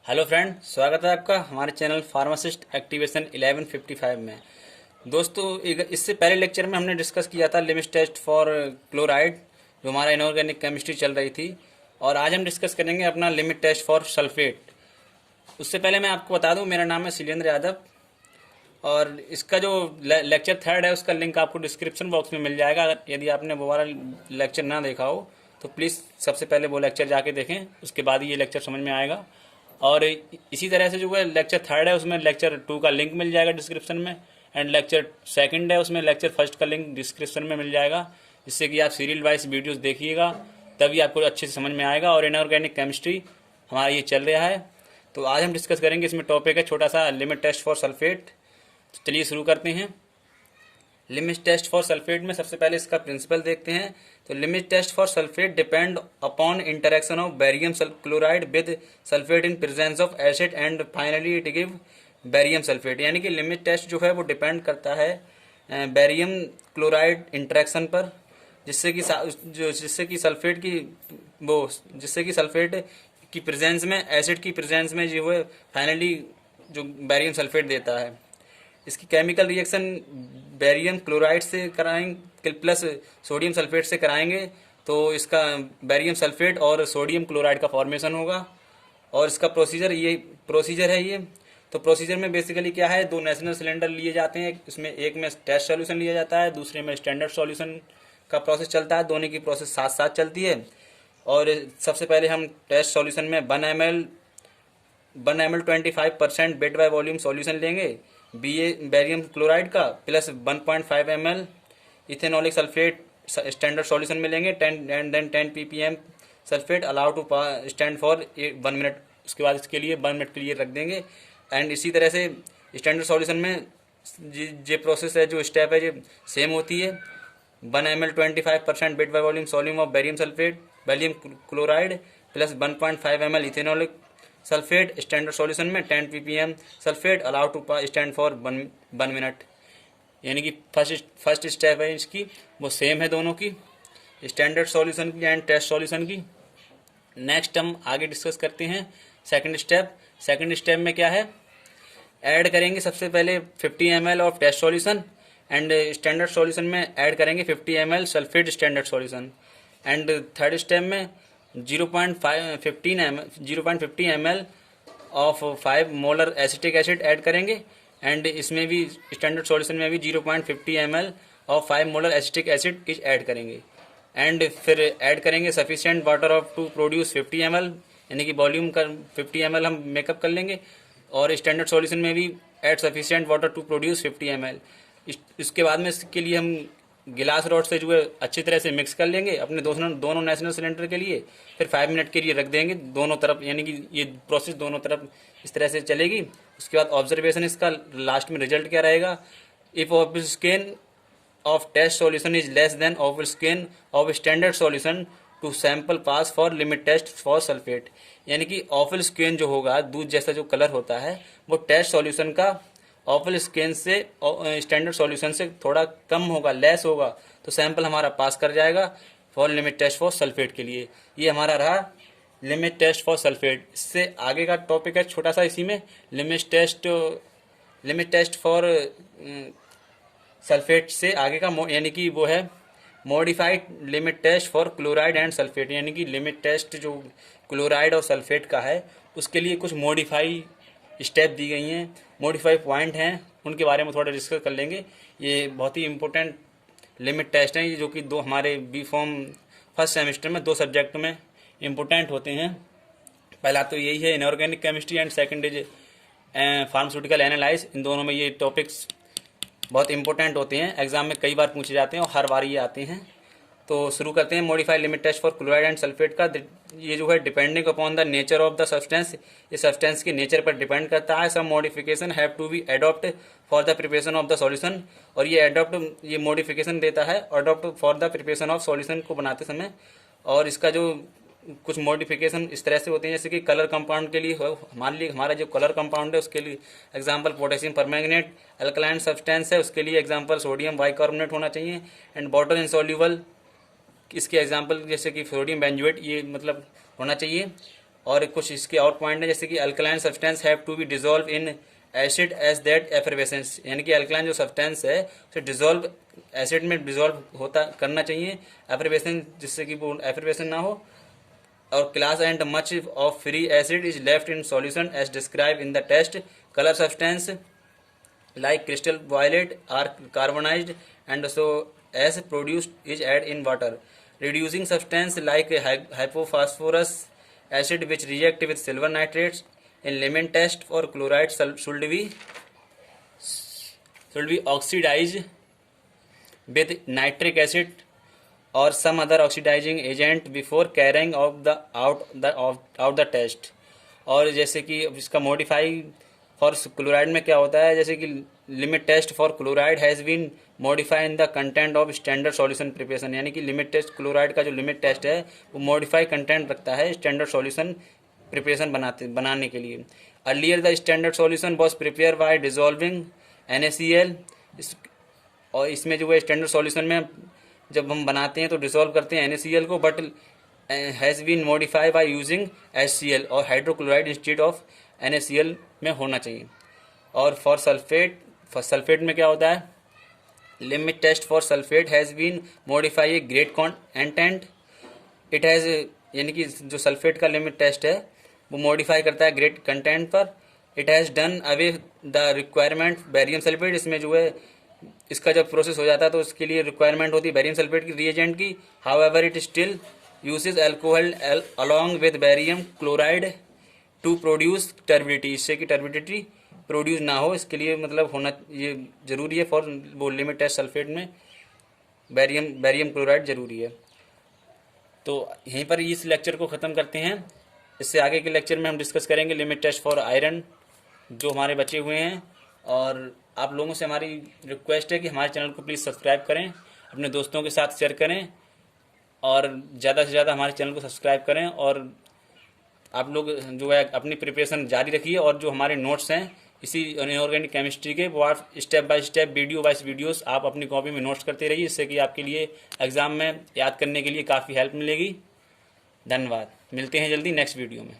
Hello friend, स्वागत है आपका हमारे चैनल फार्मासिस्ट एक्टिवेशन 1155 में। दोस्तों, इससे पहले लेक्चर में हमने डिस्कस किया था लिमिट टेस्ट फॉर क्लोराइड, जो हमारा इनऑर्गेनिक केमिस्ट्री चल रही थी। और आज हम डिस्कस करेंगे अपना लिमिट टेस्ट फॉर सल्फेट। उससे पहले मैं आपको बता दूं, मेरा नाम है शैलेंद्र यादव और इसका जो लेक्चर थर्ड है उसका लिंक आपको डिस्क्रिप्शन बॉक्स में मिल जाएगा। यदि आपने वो वाला लेक्चर ना देखा हो तो प्लीज़ सबसे पहले वो लेक्चर जाके देखें, उसके बाद ही ये लेक्चर समझ में आएगा। और इसी तरह से जो है लेक्चर थर्ड है उसमें लेक्चर टू का लिंक मिल जाएगा डिस्क्रिप्शन में, एंड लेक्चर सेकंड है उसमें लेक्चर फर्स्ट का लिंक डिस्क्रिप्शन में मिल जाएगा, जिससे कि आप सीरियल वाइज वीडियोस देखिएगा, तभी आपको अच्छे से समझ में आएगा। और इनऑर्गेनिक केमिस्ट्री हमारा ये चल रहा है। तो आज हम डिस्कस करेंगे, इसमें टॉपिक है छोटा सा लिमिट टेस्ट फॉर सल्फेट। तो चलिए शुरू करते हैं। लिमिट टेस्ट फॉर सल्फेट में सबसे पहले इसका प्रिंसिपल देखते हैं। तो limit test for sulphate depend upon interaction of barium chloride with sulphate in presence of acid and finally it give barium sulphate. यानी कि लिमिट टेस्ट जो है वो डिपेंड करता है बेरियम क्लोराइड इंटरेक्शन पर, जिससे कि सल्फेट की प्रेजेंस में, एसिड की प्रेजेंस में जो है फाइनली जो बेरियम सल्फेट देता है। इसकी केमिकल रिएक्शन बेरियम क्लोराइड से कराएंगे प्लस सोडियम सल्फेट से कराएंगे, तो इसका बेरियम सल्फेट और सोडियम क्लोराइड का फॉर्मेशन होगा। और इसका प्रोसीजर है ये। तो प्रोसीजर में बेसिकली क्या है, दो नेशनल सिलेंडर लिए जाते हैं, इसमें एक में टेस्ट सॉल्यूशन लिया जाता है, दूसरे में स्टैंडर्ड सॉल्यूशन का प्रोसेस चलता है। दोनों की प्रोसेस साथ साथ चलती है। और सबसे पहले हम टेस्ट सॉल्यूशन में 1 ml 25% weight by volume solution लेंगे बेरियम क्लोराइड का, plus 1.5 ml ethanolic sulphate standard solution में लेंगे, 10 ppm sulphate allow to stand for 1 minute. उसके बाद इसके लिए 1 मिनट के लिए रख देंगे। एंड इसी तरह से स्टैंडर्ड सॉल्यूशन में ये प्रोसेस है, जो स्टेप है, ये सेम होती है। 1 ml 25% weight by volume solution of barium chloride plus 1.5 ml ethanolic sulphate standard solution में 10 ppm sulphate allow to stand for 1 minute. यानी कि फर्स्ट स्टेप है इसकी, वो सेम है दोनों की, स्टैंडर्ड सॉल्यूशन की एंड टेस्ट सॉल्यूशन की। नेक्स्ट हम आगे डिस्कस करते हैं सेकंड स्टेप में क्या है, ऐड करेंगे सबसे पहले 50 ml of test solution and standard solution में ऐड करेंगे 50 ml sulphate standard solution. And third step में 0.50 ml of 5 molar acetic acid add करेंगे। एंड इसमें भी स्टैंडर्ड सॉल्यूशन में भी 0.50 ml of 5 molar acetic acid add करेंगे। एंड फिर ऐड करेंगे sufficient water of to produce 50 ml, यानी कि वॉल्यूम का 50 ml हम मेकअप कर लेंगे। और स्टैंडर्ड सॉल्यूशन में भी add sufficient water to produce 50 ml। इसके बाद में इसके लिए हम गिलास रॉड से जो है अच्छी तरह से मिक्स कर लेंगे अपने दोनों नेशनल सिलेंडर के लिए। फिर 5 मिनट के लिए रख देंगे दोनों तरफ, यानी कि ये प्रोसेस दोनों तरफ इस तरह से चलेगी। उसके बाद ऑब्जर्वेशन इसका लास्ट में रिजल्ट क्या रहेगा, if of scan of test solution is less than of scan of standard solution to sample pass for limit test for sulphate. यानी कि ऑफल स्केन जो होगा, दूध जैसा जो कलर होता है, वो टेस्ट सॉल्यूशन का ऑफल स्केन से स्टैंडर्ड सॉल्यूशन से थोड़ा कम होगा, लेस होगा, तो सैंपल हमारा पास कर जाएगा for limit test for sulphate के लिए। ये हमारा रहा लिमिट टेस्ट फॉर सल्फेट। इससे आगे का टॉपिक है छोटा सा, इसी में लिमिट टेस्ट फॉर सल्फेट से आगे का यानी कि वो है modified limit test for chloride and sulphate. यानी कि लिमिट टेस्ट जो क्लोराइड और सल्फेट का है उसके लिए कुछ मॉडिफाई स्टेप दी गई हैं, मॉडिफाई पॉइंट हैं, उनके बारे में थोड़ा डिस्कस कर लेंगे। ये बहुत ही इंपॉर्टेंट लिमिट टेस्ट हैं, जो कि दो हमारे बी फॉर्म फर्स्ट सेमेस्टर में 2 सब्जेक्ट में इम्पोर्टेंट होते हैं। पहला तो यही है inorganic chemistry and second is pharmaceutical analyse. इन दोनों में ये टॉपिक्स बहुत इंपॉर्टेंट होते हैं, एग्जाम में कई बार पूछे जाते हैं और हर बार ये आते हैं। तो शुरू करते हैं modified limit test for chloride and sulphate का। ये जो है depending upon the nature of the substance, ये सब्सटेंस के नेचर पर डिपेंड करता है। Some modification have to be adopt for the preparation of the solution. और ये मॉडिफिकेशन देता है adopt for the preparation of solution को बनाते समय। और इसका जो कुछ मॉडिफिकेशन इस तरह से होते हैं, जैसे कि कलर कंपाउंड के लिए हमारा जो कलर कंपाउंड है उसके लिए example potassium permanganate, alkaline substance है उसके लिए एग्जांपल सोडियम बाइकार्बोनेट होना चाहिए। एंड वाटर इनसॉल्युबल, इसके एग्जांपल जैसे कि सोडियम बेंजोएट, ये मतलब होना चाहिए। और कुछ इसके और पॉइंट है, जैसे कि alkaline substance have to be dissolve in acid as that effervescence, यानी कि अल्कलाइन जो सब्सटेंस है उसे डिजोल्व एसिड में डिजोल्व होता करना चाहिए एफरवेसेंस, जिससे कि वो एफरवेसेंस ना हो। और class and much of free acid is left in solution as describe in the test. Colour substance like crystal violet are carbonized and so as produced is add in water. Reducing substance like hypophosphorus acid which react with silver nitrates in lemon test for chloride should be oxidized with nitric acid or some other oxidizing agent before carrying out the test. और जैसे कि इसका modify for chloride में क्या होता है, जैसे कि limit test for chloride has been modify in the content of standard solution preparation, यानी कि लिमिट टेस्ट क्लोराइड का जो लिमिट टेस्ट है वो मॉडिफाई कंटेंट रखता है स्टैंडर्ड सॉल्यूशन प्रिपरेशन बनाने के लिए। Earlier the standard solution was prepare by dissolving NaCl, और इसमें जो है स्टैंडर्ड सॉल्यूशन में जब हम बनाते हैं तो डिसॉल्व करते हैं NaCl को, but has been modify by using HCl और हाइड्रोक्लोराइड इंस्टेड ऑफ NaCl में होना चाहिए। और फॉर सल्फेट में क्या होता है, limit test for sulphate has been modify a great content it has, यानी कि जो सल्फेट का लिमिट टेस्ट है वो मॉडिफाई करता है ग्रेट कंटेंट पर। It has done away the requirement barium sulphate, इसमें जो है इसका जब प्रोसेस हो जाता है तो उसके लिए रिक्वायरमेंट होती है बैरियम सल्फेट की रिएजेंट की। However it still uses alcohol along with barium chloride to produce turbidity, इससे कि टर्बिडिटी प्रोड्यूस ना हो, इसके लिए मतलब होना ये जरूरी है फॉर वो लिमिट टेस्ट सल्फेट में बैरियम क्लोराइड जरूरी है। तो यहीं पर इस लेक्चर को ख़त्म करते हैं। इससे आगे के लेक्चर में हम डिस्कस करेंगे लिमिट टेस्ट फॉर आयरन जो हमारे बचे हुए हैं। और आप लोगों से हमारी रिक्वेस्ट है कि हमारे चैनल को प्लीज़ सब्सक्राइब करें, अपने दोस्तों के साथ शेयर करें और ज़्यादा से ज़्यादा हमारे चैनल को सब्सक्राइब करें। और आप लोग जो है अपनी प्रिपरेशन जारी रखिए, और जो हमारे नोट्स हैं इसी इनऑर्गेनिक केमिस्ट्री के वो आप step by step video wise videos आप अपनी कॉपी में नोट्स करते रहिए, इससे कि आपके लिए एग्ज़ाम में याद करने के लिए काफ़ी हेल्प मिलेगी। धन्यवाद, मिलते हैं जल्दी नेक्स्ट वीडियो में।